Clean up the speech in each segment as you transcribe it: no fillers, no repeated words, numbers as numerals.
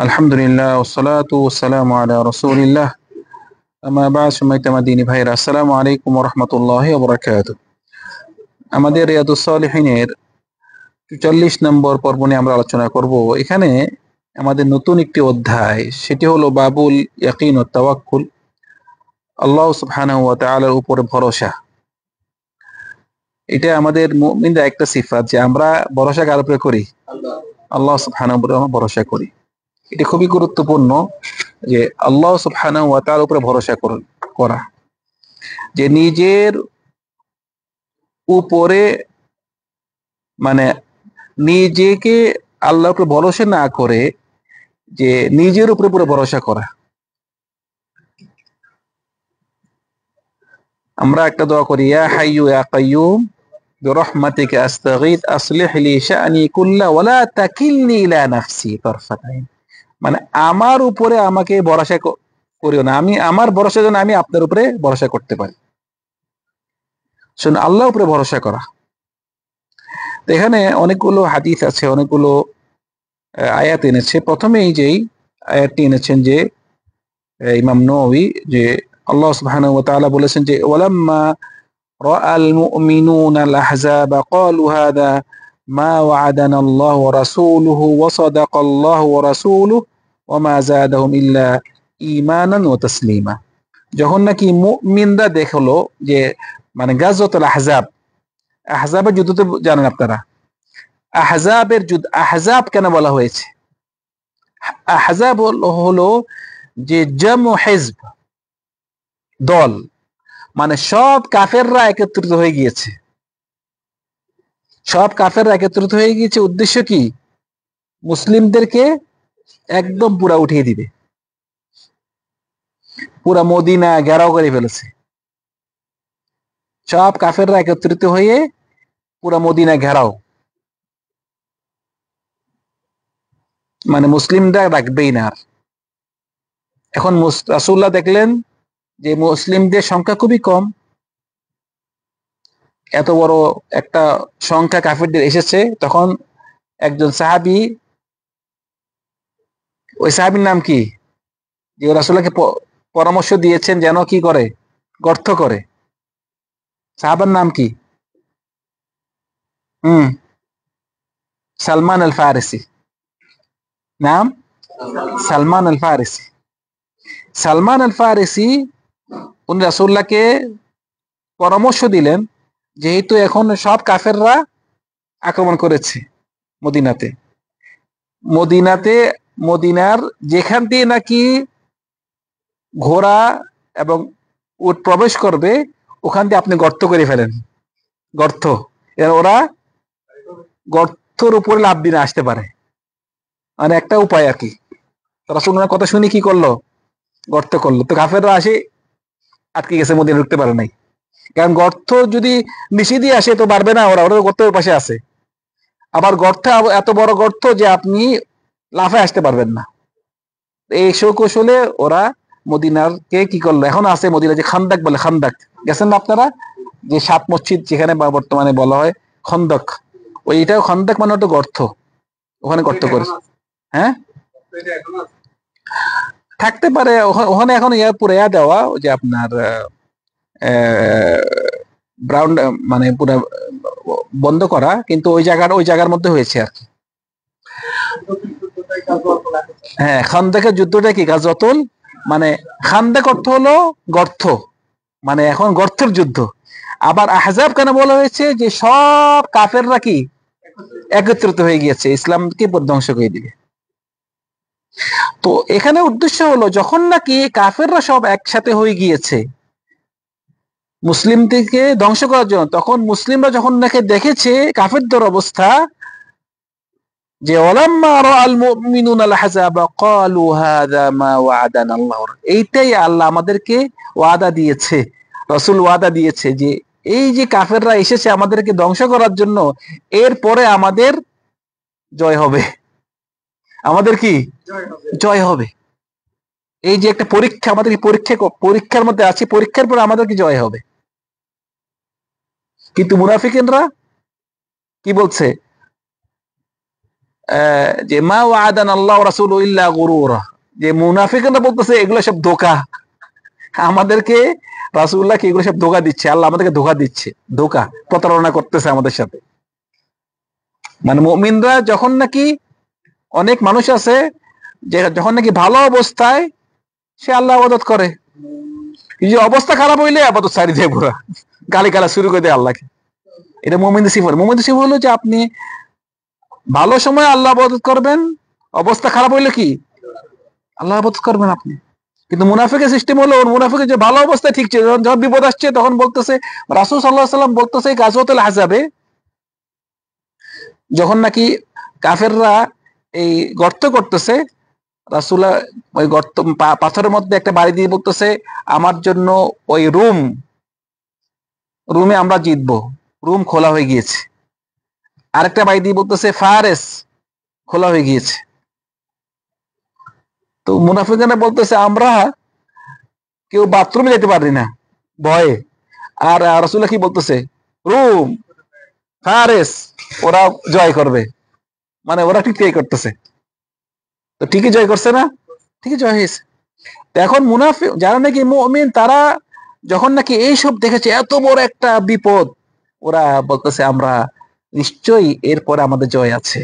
আলহামদুলিল্লাহ ওয়াসসালাতু ওয়াসসালামু আলা রাসূলিল্লাহ আম্মা বা'দ সম্মানিত মাদিনী ভাইরা আসসালামু আলাইকুম ওয়া রাহমাতুল্লাহি ওয়া বারাকাতুহু। আমাদের রিয়াদুস সালিহিনের ৪৪ নম্বর পর্ব নিয়ে আমরা আলোচনা করব। এখানে আমাদের নতুন একটি অধ্যায়, সেটি হলো বাবুল ইয়াকিন ওয়াত তাওয়াক্কুল, আল্লাহ সুবহানাহু ওয়া তাআলার উপরে ভরসা। এটা আমাদের মুমিনদের একটা সিফাত যে আমরা ভরসা কার উপরে করি? আল্লাহ সুবহানাহু ওয়া তাআলার উপরে ভরসা করি। এটা খুবই গুরুত্বপূর্ণ যে আল্লাহ সুবহানাহু ওয়া তাআলার উপরে ভরসা করা, যে নিজের উপরে মানে নিজেকে আল্লাহর উপরে ভরসা না করে যে নিজের উপরে পুরো ভরসা করা। আমরা একটা দোয়া করি, ইয়া হাইয়্যু ইয়া কাইয়্যুম বিরহমাতিকা আস্তাগীথ আসলিহ লি শা'নি কুল্লা ওয়া লা তাকিলনি ইলা নাফসি তারফাত আইন। মানে আমার উপরে আমাকে ভরসা করিও না, আমি আমার ভরসা যেন আমি আপনার উপরে ভরসা করতে পারি। শুনুন, আল্লাহর উপরে ভরসা করা। তো এখানে অনেকগুলো হাদিস আছে, অনেকগুলো আয়াত এনেছে। প্রথমে এই যেই আয়াতটি এনেছেন যে ইমাম নওয়ী, যে আল্লাহ সুবহানাহু ওয়া তাআলা বলেছেন যে ওয়ালাম্মা রাআল মুমিনুনা আল আহজাবা ক্বালু হাদা মা ওয়া'আদানা আল্লাহু ওয়া রাসূলুহু ওয়া সাদাকাল্লাহু ওয়া রাসূলুহু ওয়া মা যাদাহুম ইল্লা ঈমানান ওয়া তাসলিমা। যখন নাকি মুমিনরা দেখলো যে মানে গাজওয়াতুল আহজাব, আহজাবের যুদ্ধ তো জানেন আপনারা। আহজাবের যুদ্ধ, আহজাব কেন বলা হয়েছে? আহজাব হলো যে জামু হিজব, দল, মানে সব কাফেররা একত্রিত হয়ে গিয়েছে। সব কাফেররা একত্রিত হয়ে গিয়েছে, উদ্দেশ্য কি? মুসলিমদেরকে একদম পুরা উঠিয়ে দিবে, পুরা মদিনা ঘেরাও করে ফেলেছে। সব কাফেররা একত্রিত হয়ে পুরা মদিনা ঘেরাও, মানে মুসলিমরা রাখবেই না আর। এখন রাসূলুল্লাহ দেখলেন যে মুসলিমদের সংখ্যা খুবই কম, এত বড় একটা সংখ্যা কাফেরদের এসেছে। তখন একজন সাহাবী, ওই সাহাবীর নাম কি, যে রাসূলুল্লাহকে পরামর্শ দিয়েছেন যেন কি করে, গর্ত করে, সাহাবার নাম কি? সালমান আল ফারিসি। নাম সালমান আল ফারিসি। সালমান আল ফারিসি উনি রাসূলুল্লাহকে পরামর্শ দিলেন, যেহেতু এখন সব কাফেররা আক্রমণ করেছে মদিনাতে, মদিনার যেখান দিয়ে নাকি ঘোড়া এবং উট প্রবেশ করবে ওখান দিয়ে আপনি গর্ত করে ফেলেন, গর্ত, ওরা গর্তর উপরে লাফ দিয়ে আসতে পারে, মানে একটা উপায় আর কি। রাসূলুল্লাহর কথা শুনে কি করলো, গর্ত করলো। তো কাফেররা আসে আটকে গেছে, মদিনা ঢুকতে পারে নাই, কারণ গর্ত যদি নিচে দিয়ে আসে তো পারবে না, ওরা গর্তের পাশে আছে। আবার গর্ত এত বড় গর্ত যে আপনি লাফে আসতে পারবেন না। এই কৌশলে ওরা মদিনার কে কি করলো, এখন আছে মদিনা যে খান্দাক বলে, খান্দাক গেছেন না আপনারা, যে 7 মসজিদ যেখানে বর্তমানে বলা হয় খন্দক, ওইটাও খন্দক মানে তো গর্ত, ওখানে গর্ত করে। হ্যাঁ, থাকতে পারে ওখানে এখন পুরো দেওয়া যে আপনার ব্রাউন, মানে পুরো বন্ধ করা, কিন্তু ওই জায়গার মধ্যে হয়েছে আর কি। হ্যাঁ, খান্দাকের যুদ্ধটা কি, গাজওয়াতুল, মানে খান্দাক অর্থ হলো গর্ত, মানে এখন গর্তের যুদ্ধ। আবার আহজাব কেন বলা হয়েছে, যে সব কাফেররা কি একত্রিত হয়ে গিয়েছে, ইসলামকে ধ্বংস করে দিবে। তো এখানে উদ্দেশ্য হলো যখন নাকি কাফেররা সব একসাথে হয়ে গিয়েছে মুসলিমদেরকে ধ্বংস করার জন্য, তখন মুসলিমরা যখন নাকি দেখেছে কাফেরদের অবস্থা, যে ওয়ালাম্মা রাআল মুমিনুনা আল আহজাবা ক্বালু হাযা মা ওয়া'আদানা আল্লাহ, এইটাই আল্লাহ আমাদেরকে ওয়াদা দিয়েছে, রাসূল ওয়াদা দিয়েছে যে এই যে কাফেররা এসেছে আমাদেরকে ধ্বংস করার জন্য, এরপরে আমাদের জয় হবে, আমাদের কি জয় হবে। এই যে একটা পরীক্ষা, আমাদের পরীক্ষার মধ্যে আছি, পরীক্ষার পরে আমাদের কি জয় হবে। কিন্তু মুনাফিকিনরা কি বলছে, যে মা ওয়াদান আল্লাহ রাসূলু ইল্লা গুরুরা, যে মুনাফিকরা বলতেছে এগুলো সব ধোঁকা, আমাদেরকে রাসূলুল্লাহ কি এগুলো সব ধোঁকা দিচ্ছে, আল্লাহ আমাদেরকে ধোঁকা দিচ্ছে, ধোঁকা প্রতারণা করতেছে আমাদের সাথে। মানে মুমিনরা যখন নাকি, অনেক মানুষ আছে যে যখন নাকি ভালো অবস্থায় সে আল্লাহ ইবাদত করে, এই যে অবস্থা খারাপ হইলে আপাতত সারি দিয়ে পুরা গালি গালা শুরু করে দেয় আল্লাহকে। এটা মুমিনদের সিফাত। মুমিনদের সিফাত হলো যে আপনি ভালো সময় আল্লাহ ইবাদত করবেন, অবস্থা খারাপ হইলে কি আল্লাহ ইবাদত করবেন আপনি। কিন্তু মুনাফিকের সিস্টেম হলো, মুনাফিকের যে ভালো অবস্থায় ঠিক ছিল, যখন বিপদ আসছে তখন বলতেছে, রাসূল সাল্লাল্লাহু আলাইহি ওয়াসাল্লাম বলতেছে গাজওয়াতুল আহজাবে যখন নাকি কাফেররা এই গর্ত করতেছে, রাসূলুল্লাহ ওই গর্ত পাথরের মধ্যে একটা বাড়ি দিয়ে বলতেছে আমার জন্য ওই রুমে আমরা জিতবো, রুম খোলা হয়ে গিয়েছে। আরেকটা বাড়ি দিয়ে বলতেছে ফারেস খোলা হয়ে গিয়েছে। তো মুনাফিকরা বলতেছে আমরা কেউ বাথরুমে যেতে পারি না ভয়ে, আর রাসূলুল্লাহ কি বলতেছে রুম ফারেস ওরা জয় করবে, মানে ওরা ঠিক করতেছে। তো ঠিকই জয় করছে না, ঠিকই জয় হয়েছে। তো এখন মুনাফিক যারা নাকি মুমিন, তারা যখন নাকি এইসব দেখেছে এত বড় একটা বিপদ, ওরা বলতেছে আমরা নিশ্চয়ই এরপরে আমাদের জয় আছে।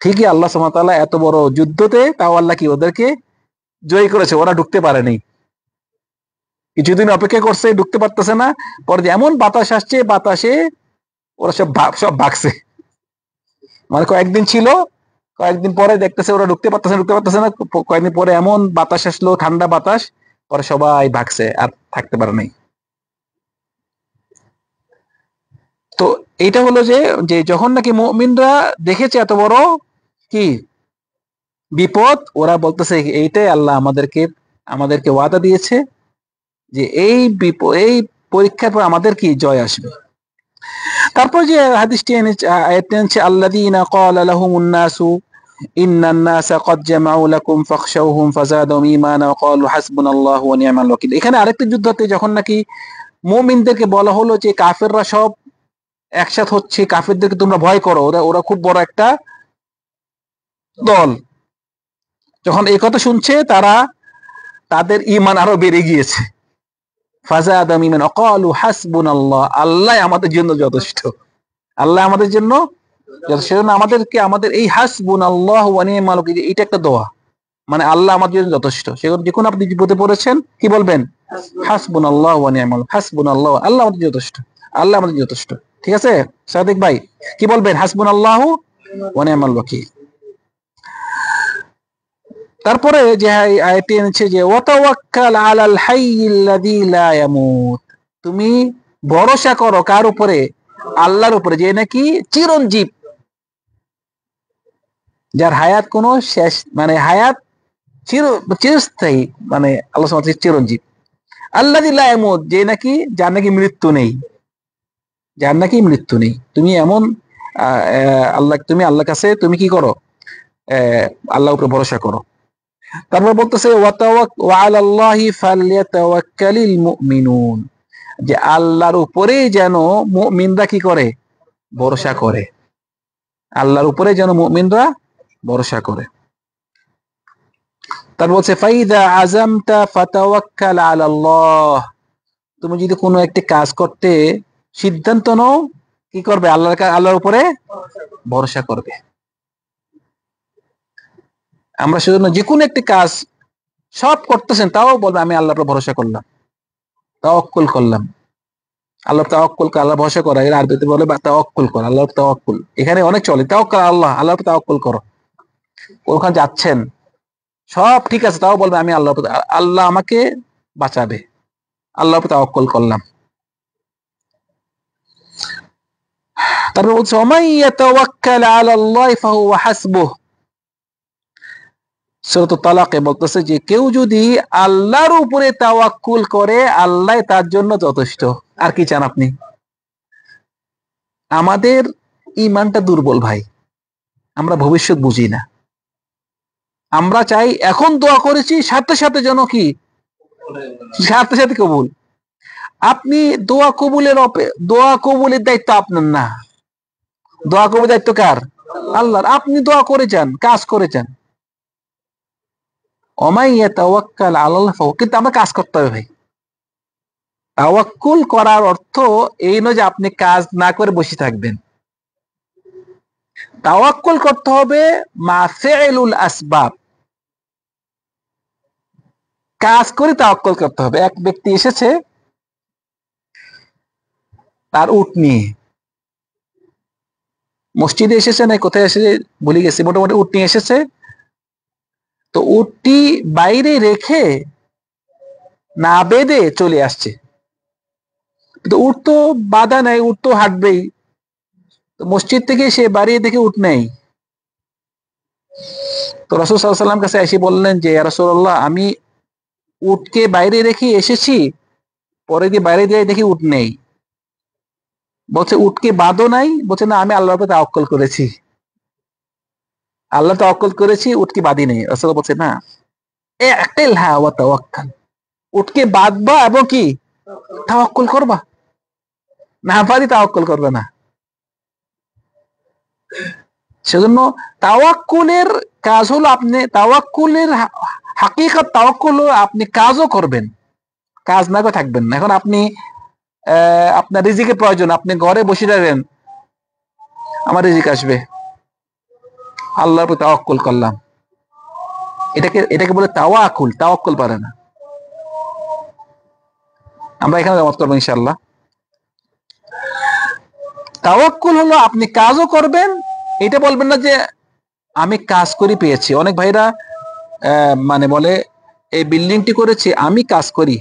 ঠিকই আল্লাহ সুবহানাহু ওয়া তাআলা এত বড় যুদ্ধতে তাও আল্লাহ কি ওদেরকে জয় করেছে, ওরা ঢুকতে পারেনি, কিছুদিন অপেক্ষা করছে ঢুকতে পারতেছে না, পরে এমন বাতাস আসছে, বাতাসে ওরা সব ভাগছে। মানে কয়েকদিন ছিল, কয়েকদিন পরে দেখতেছে ওরা ঢুকতে পারতেছে না, কয়েকদিন পরে এমন বাতাস আসলো, ঠান্ডা বাতাস, পরে সবাই ভাগছে, আর থাকতে পারে নাই। তো এইটা হলো যে যে যখন নাকি মুমিনরা দেখেছে এত বড় কি বিপদ, ওরা বলতেছে এইটাই আল্লাহ আমাদেরকে ওয়াদা দিয়েছে যে এই পরীক্ষার পর আমাদের কি জয় আসবে। তারপর যে হাদিসটি এনেছে আল্লাযীনা ক্বালা লাহুমুন নাসু ইন্নান নাসা ক্বাদ জামাউ লাকুম ফাখশাউহুম ফাযাদাহুম ঈমানা ওয়া ক্বালু হাসবুনাল্লাহু ওয়া নি'মাল ওয়াকিল। এখানে আরেকটা যুদ্ধতে যখন নাকি মুমিনদেরকে বলা হলো যে কাফেররা সব একসাথে হচ্ছে, কাফেরদেরকে তোমরা ভয় করো, ওরা ওরা খুব বড় একটা দল, যখন এই কথা শুনছে তারা তাদের ঈমান আরো বেড়ে গিয়েছে। ফাযাদাহুম ঈমানা ওয়া ক্বালু হাসবুনাল্লাহ, আল্লাহ আমাদের জন্য যথেষ্ট, আল্লাহ আমাদের জন্য সেজন্য আমাদের এই হাসবুনাল্লাহু ওয়া নি'মাল ওয়াকিল এটা একটা দোয়া, মানে আল্লাহ আমাদের জন্য যথেষ্ট। সেজন্য যখন আপনি বিপদে পড়েছেন কি বলবেন হাসবুনাল্লাহু ওয়া নি'মাল, হাসবুনাল্লাহ আল্লাহ আমাদের যথেষ্ট, আল্লাহ আমাদের যথেষ্ট। ঠিক আছে সাদিক ভাই, কি বলবেন হাসবুনাল্লাহু ওয়া নি'মাল ওয়াকিল। তারপরে যে আয়াতটি এনেছে যে ওয়াতাওয়াক্কাল আলাল হাইয়্যিল্লাযী লা ইয়ামুত, তুমি ভরসা করো কার উপরে, আল্লাহর উপরে, যে নাকি চিরঞ্জীব, যার হায়াত কোনো শেষ, মানে হায়াত চিরস্থায়ী, মানে আল্লাহ সুবহানাহু ওয়া তাআলা চিরঞ্জীব। আল্লাযী লা ইয়ামুত, যে নাকি যার নাকি মৃত্যু নেই, যার নাকি মৃত্যু নেই। তুমি এমন তুমি আল্লাহর কাছে তুমি কি করো, আল্লাহর উপরে ভরসা করো। তারপর বলতেছে ওয়া আলাল্লাহি ফালইয়াতাওয়াক্কালিল মুমিনুন, যে আল্লাহর উপরেই যেন মুমিনরা কি করে, ভরসা করে, আল্লাহর উপরে যেন মুমিনরা ভরসা করে। তারপর বলছে ফাইদা আযামতা ফাতাওয়াক্কাল আলাল্লাহ, তুমি যদি কোনো একটি কাজ করতে সিদ্ধান্ত নাও কি করবে, আল্লাহর উপরে ভরসা করবে। আমরা সেজন্য যে কোনো একটি কাজ সব করতেছেন তাও বলবে আমি আল্লাহর উপর ভরসা করলাম, তাওয়াক্কুল করলাম। আল্লাহ তাওয়াক্কুল, আল্লাহ ভরসা করা, এর আরবিতে বলে তাওয়াক্কুল করা, আল্লাহর তাওয়াক্কুল। এখানে অনেক চলে তাওয়াক্কুল আল্লাহ, আল্লাহর উপর তাওয়াক্কুল করো। ওখানে যাচ্ছেন সব ঠিক আছে, তাও বলবে আমি আল্লাহ আমাকে বাঁচাবে, আল্লাহর উপর তাওয়াক্কুল করলাম। তারপর বলছে ওমান ইয়াতাওয়াক্কাল আলাল্লাহি ফাহুয়া হাসবুহ, সূরাতুত তালাকে বলতেছে যে কেউ যদি আল্লাহর উপরে তাওয়াক্কুল করে আল্লাহ তার জন্য যথেষ্ট। আর কি চান আপনি? আমাদের ঈমানটা দুর্বল ভাই, আমরা ভবিষ্যৎ বুঝি না। আমরা চাই এখন দোয়া করেছি সাথে সাথে যেন কি, সাথে সাথে কবুল। আপনি দোয়া কবুলের দায়িত্ব আপনার না, দোয়া কবুলের দায়িত্ব কার? আল্লাহর। আপনি দোয়া করে যান, কাজ করে যান। ওমাই ইয়াতাওয়াক্কাল আলাল্লাহ কিন্তু আমরা কাজ করতে হবে ভাই। তাওয়াক্কুল করার অর্থ এই নয় যে আপনি কাজ না করে বসে থাকবেন। তাওয়াক্কুল করতে হবে মা ফিউল আসবাব, কাজ করে তাওয়াক্কুল করতে হবে। এক ব্যক্তি এসেছে তার উট নিয়ে, মসজিদে এসেছে না কোথায় এসেছে ভুলে গেছি, মোটামুটি উট নিয়ে এসেছে। তো উটটি বাইরে রেখে না বেঁধে চলে আসছে। তো উট তো বাধা নাই, উট তো হাঁটবেই। তো মসজিদ থেকে সে বাড়িয়ে দেখে উট নেই। তো রাসূল সাল্লাল্লাহু আলাইহি ওয়াসাল্লাম কাছে এসে বললেন যে ইয়া রাসূলুল্লাহ, আমি উটকে বাইরে রেখে এসেছি, পরে দিয়ে বাইরে দিয়ে দেখি উট নেই। বলছে উটকে বাঁধো নাই? বলছে না, আমি আল্লাহর উপর তাওয়াক্কুল করেছি, আল্লাহ তাওয়াক্কুল করেছি, উটকে বাঁধি নেই। রাসূল বলছে না, ইতিলহা ওয়া তাওয়াক্কাল, উটকে বাঁধবা এবং কি তাওয়াক্কুল করবা, না পারি তাওয়াক্কুল করবে না। সেজন্য তাওয়াক্কুলের কাজ হলো, আপনি তাওয়াক্কুলের হাকিকত তাওয়াক্কুল হলো আপনি কাজও করবেন, কাজ না করে থাকবেন না। এখন আপনি আপনার রিজিকের প্রয়োজন, আপনি ঘরে বসে থাকবেন, আমার রিজিক আসবে, আল্লাহর উপর তাওয়াক্কুল করলাম, এটাকে বলে তাওয়াক্কুল। তাওয়াক্কুল পারে না। আমরা এখানে জামাত করবো ইনশাআল্লাহ। তাওয়াক্কুল হলো আপনি কাজও করবেন, এটা বলবেন না যে আমি কাজ করি পেয়েছি। অনেক ভাইরা মানে বলে এই বিল্ডিংটি করেছি আমি কাজ করি,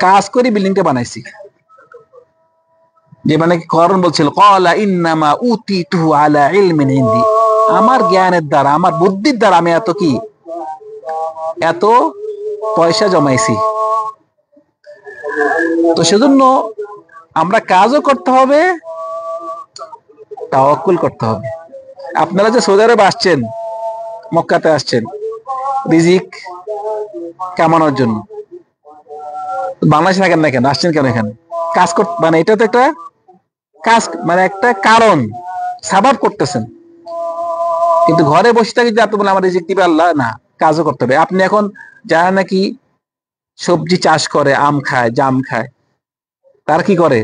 কাজ করি বিল্ডিংটা বানাইছি। যে মানে করণ বলছিল ক্বালা ইন্নামা উতিতুহু আলা ইলমিন ইনদি, আমার জ্ঞানের দ্বারা, আমার বুদ্ধির দ্বারা আমি এত পয়সা জমাইছি। তো সেজন্য আমরা কাজও করতে হবে, তাওয়াক্কুল করতে হবে। আপনারা যে সৌদি আরবে আসছেন, মক্কাতে আসছেন রিজিক কামানোর জন্য, বাংলাদেশে থাকেন না কেন, আসছেন কেন এখানে? কাজ করতে, মানে এটা তো একটা কাজ, মানে একটা কারণ, সাবাব করতেছেন। কিন্তু ঘরে বসে থাকি যে আপনি বলে আমার রিজিক দিবে আল্লাহ, না, কাজও করতে হবে। আপনি এখন যারা নাকি সবজি চাষ করে, আম খায়, জাম খায়, তার কি করে?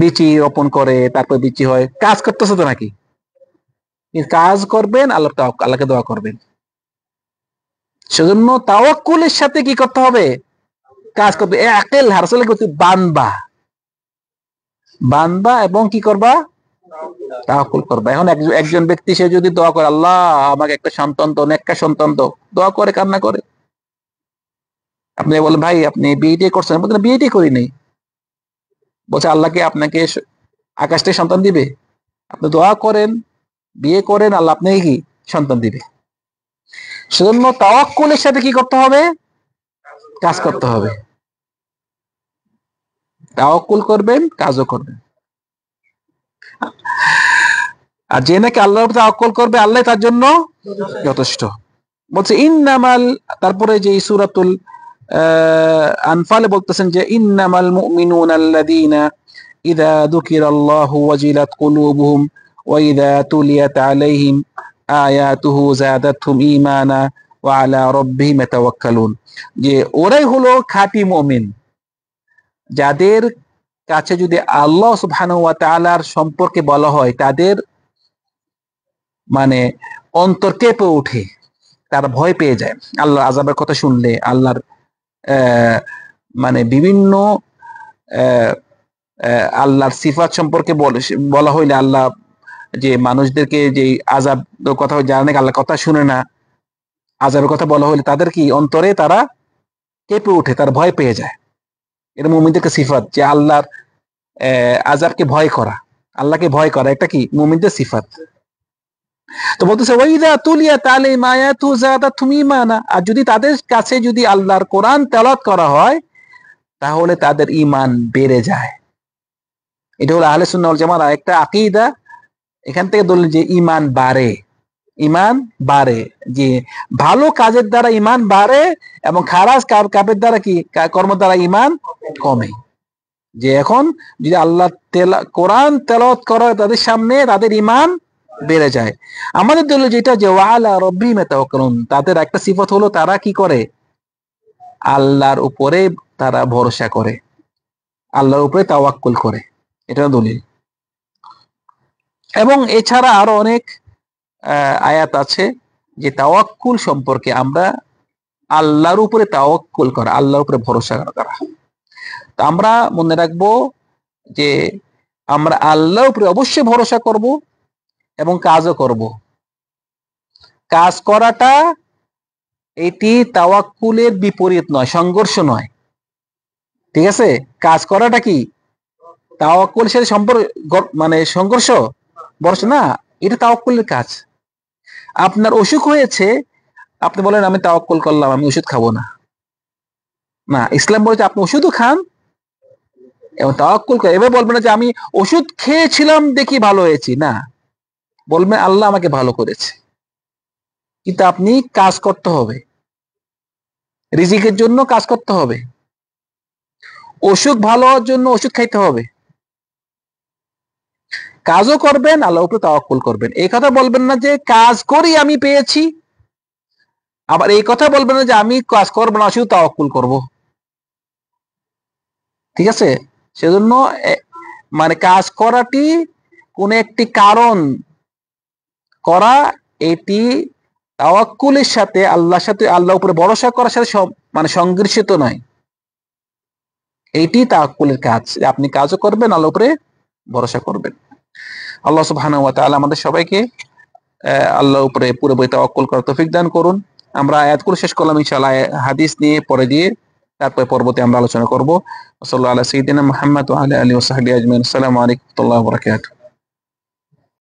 বিচি রোপণ করে, তারপর বিচি হয়, কাজ করতেছে তো নাকি? কাজ করবেন, আল্লাহকে দোয়া করবেন। সেজন্য তাওয়াক্কুলের সাথে কি করতে হবে? কাজ করবে। আকেল হারসলে করতে বানবা, বানবা এবং কি করবা? তাওয়াক্কুল করবা। এখন একজন ব্যক্তি সে যদি দোয়া করে আল্লাহ আমাকে একটা সন্তান তো, নেককার সন্তান তো, দোয়া করে, কান্না করে, আপনি বলেন ভাই আপনি বিয়েটি করছেন? বলতে বিয়েটি করি নাই। বলছে আল্লাহকে আপনাকে আকাশ থেকে সন্তান দিবে? আপনি দোয়া করেন, বিয়ে করেন, আল্লাহ আপনাকে কি সন্তান দিবে। সেজন্য তাওয়াক্কুলের সাথে কি করতে হবে? কাজ করতে হবে। তাওয়াক্কুল করবেন, কাজও করবেন। আর যে নাকি আল্লাহর উপর তাওয়াক্কুল করবে, আল্লাহ তার জন্য যথেষ্ট। বলছে ইন্নামাল, তারপরে যে সূরাতুল আনফালে বলতেছেন যে ইন্নামাল মুমিনুনা আল্লাযীনা ইযা যুকিরাল্লাহু ওয়াজিলাত কুলুবুহুম ওয়া ইযা তুলিয়াত আলাইহিম আয়াতুহু যাদাতহুম ঈমানা ওয়া আলা রাব্বিহিম ইয়াতাওয়াক্কালুন। যে ওরাই হলো খাঁটি মুমিন, যাদের কাছে যদি আল্লাহ সুবহানাহু ওয়া তাআলার সম্পর্কে বলা হয়, তাদের মানে অন্তর কেঁপে ওঠে, তারা ভয় পেয়ে যায় আল্লাহর আযাবের কথা শুনলে, আল্লাহর মানে বিভিন্ন আল্লাহর সিফাত সম্পর্কে বলা হইলে, আল্লাহ যে মানুষদেরকে যে আযাব কথা জানে, আল্লাহর কথা শুনে না, আযাবের কথা বলা হইলে তাদের কি অন্তরে তারা কেঁপে ওঠে, তারা ভয় পেয়ে যায়। এটা মুমিনদের সিফাত, যে আল্লাহর আযাবকে ভয় করা, আল্লাহকে ভয় করা, এটা কি মুমিনদের সিফাত। তো বলতেছে ওয়াইদা তুলিয়াত আলাইহিম আয়াতুহু যাদাতহুম ঈমানা, আর যদি তাদের কাছে যদি আল্লাহর কোরআন তেলাওয়াত করা হয় তাহলে তাদের ঈমান বেড়ে যায়। এটা হলো আহলে সুন্নাহ ওয়াল জামাআর একটা আকীদা। এখান থেকে দলিল যে ঈমান বাড়ে, ঈমান বাড়ে, যে ভালো কাজের দ্বারা ঈমান বাড়ে এবং খারাপ কাজের দ্বারা কি কর্ম দ্বারা ঈমান কমে। যে এখন যদি আল্লাহ কোরআন তেলাওয়াত করা হয় তাদের সামনে, তাদের ঈমান বেড়ে যায়। আমাদের দলে যেটা যে ওয়ালা রব্বিহিম ইয়াতাওয়াক্কালুন, তাদের একটা সিফত হলো তারা কি করে, আল্লাহর উপরে তারা ভরসা করে, আল্লাহর উপরে তাওয়াক্কুল করে, এটা দলিল। এবং এছাড়া আরো অনেক আয়াত আছে যে তাওয়াক্কুল সম্পর্কে, আমরা আল্লাহর উপরে তাওয়াক্কুল করা, আল্লাহর উপরে ভরসা করা। তো আমরা মনে রাখবো যে আমরা আল্লাহর উপরে অবশ্যই ভরসা করব এবং কাজও করব। কাজ করাটা এটি তাওয়াক্কুলের বিপরীত নয়, সংঘর্ষ নয়, ঠিক আছে? কাজ করাটা কি তাওয়াক্কুলের সাথে সম্পর্ক, মানে সংঘর্ষ বর্ষ না, এটা তাওয়াক্কুলের কাজ। আপনার অসুখ হয়েছে, আপনি বলেন আমি তাওয়াক্কুল করলাম, আমি ওষুধ খাবো না। না, ইসলাম বলেছে আপনি ওষুধও খান এবং তাওয়াক্কুল করে। এবার বলবেন না যে আমি ওষুধ খেয়েছিলাম দেখি ভালো হয়েছি, না, বলবেন আল্লাহ আমাকে ভালো করেছে। কিন্তু আপনি কাজ করতে হবে, রিজিকের জন্য কাজ করতে হবে, অসুখ ভালো হওয়ার জন্য ওষুধ খাইতে হবে, কাজও করবেন, আল্লাহর উপরে তাওয়াক্কুল করবেন। এই কথা বলবেন না যে কাজ করি আমি পেয়েছি, আবার এই কথা বলবেন না যে আমি কাজ করবো না, শুধু তাওয়াক্কুল করব। ঠিক আছে? সেজন্য মানে কাজ করাটি কোন একটি কারণ করা, এটি তাওয়াক্কুলের সাথে, আল্লাহর সাথে, আল্লাহর উপরে ভরসা করার সাথে মানে সংঘর্ষিত নয়। এইটি তাওয়াক্কুলের কাজ, আপনি কাজও করবেন, আল্লাহর উপরে ভরসা করবেন। আল্লাহ সুবহানাহু ওয়া তাআলা আমাদের সবাইকে আল্লাহর উপরে পুরোপুরি তাওয়াক্কুল করার তৌফিক দান করুন। আমরা আয়াতগুলো শেষ করলাম, ইনশাআল্লাহ হাদিস নিয়ে পরে দিয়ে তারপরে পরবর্তী আমরা আলোচনা করব। সাল্লাল্লাহু আলা সাইয়্যিদিনা মুহাম্মদ ওয়া আলা আলিহি ওয়া সাহবিহি আজমাইন। আসসালামু আলাইকুম ওয়া রাহমাতুল্লাহি ওয়া বারাকাতুহু।